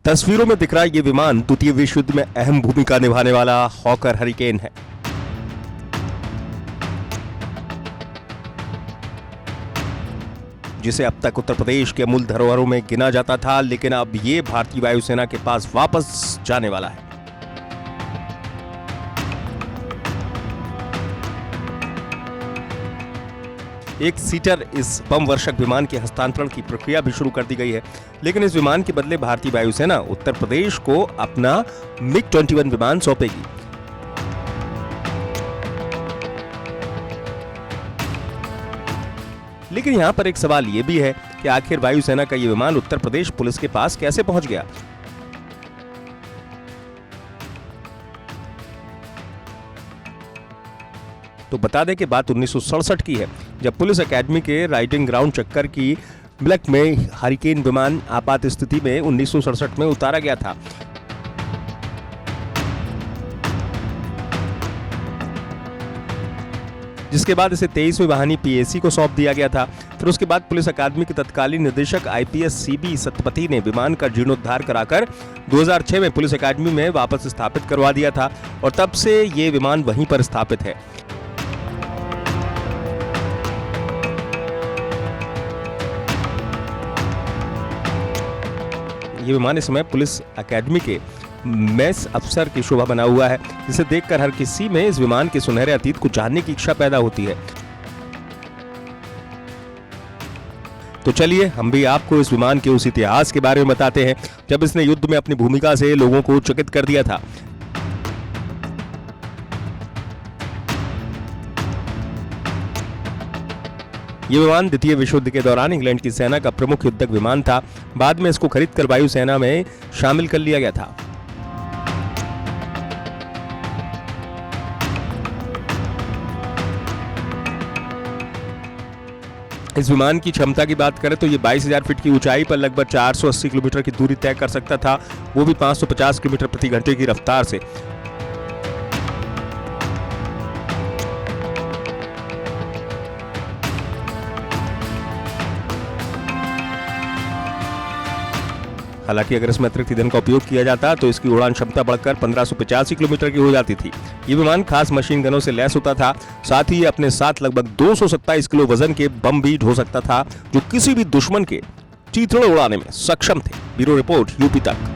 तस्वीरों में दिख रहा ये विमान द्वितीय विश्व युद्ध में अहम भूमिका निभाने वाला हॉकर हरिकेन है। जिसे अब तक उत्तर प्रदेश के अमूल्य धरोहरों में गिना जाता था, लेकिन अब ये भारतीय वायुसेना के पास वापस जाने वाला है। एक सीटर इस बम वर्षक विमान के हस्तांतरण की प्रक्रिया भी शुरू कर दी गई है, लेकिन इस विमान के बदले भारतीय वायुसेना उत्तर प्रदेश को अपना MiG-21 विमान सौंपेगी। लेकिन यहां पर एक सवाल यह भी है कि आखिर वायुसेना का यह विमान उत्तर प्रदेश पुलिस के पास कैसे पहुंच गया। तो बता दें कि बात 1967 की है, जब पुलिस एकेडमी के राइडिंग ग्राउंड चक्कर की ब्लैक में हरिकेन विमान आपात स्थिति में 1967 में उतारा गया था। जिसके बाद इसे 23वीं वाहिनी PAC को सौंप दिया गया था। फिर उसके बाद पुलिस अकादमी के तत्कालीन निदेशक IPS CB सत्यपति ने विमान का जीर्णोद्धार कराकर 2006 में पुलिस अकादमी में वापस स्थापित करवा दिया था और तब से ये विमान वहीं पर स्थापित है। ये विमान इस समय पुलिस अकेडमी के मेस अफसर की शोभा बना हुआ है, जिसे देखकर हर किसी में इस विमान के सुनहरे अतीत को जानने की इच्छा पैदा होती है। तो चलिए हम भी आपको इस विमान के उस इतिहास के बारे में बताते हैं जब इसने युद्ध में अपनी भूमिका से लोगों को चकित कर दिया था। ये विमान द्वितीय विश्व युद्ध के दौरान इंग्लैंड की सेना का प्रमुख युद्धक विमान था। बाद में इसको खरीदकर वायुसेना में शामिल कर लिया गया था। इस विमान की क्षमता की बात करें तो ये 22,000 फीट की ऊंचाई पर लगभग 480 किलोमीटर की दूरी तय कर सकता था, वो भी 550 किलोमीटर प्रति घंटे की रफ्तार से। हालांकि अगर इसमें अतिरिक्त ईंधन का उपयोग किया जाता तो इसकी उड़ान क्षमता बढ़कर 1585 किलोमीटर की हो जाती थी। ये विमान खास मशीन गनों से लैस होता था, साथ ही अपने साथ लगभग 227 किलो वजन के बम भी ढो सकता था, जो किसी भी दुश्मन के चीथड़े उड़ाने में सक्षम थे। ब्यूरो रिपोर्ट, UP तक।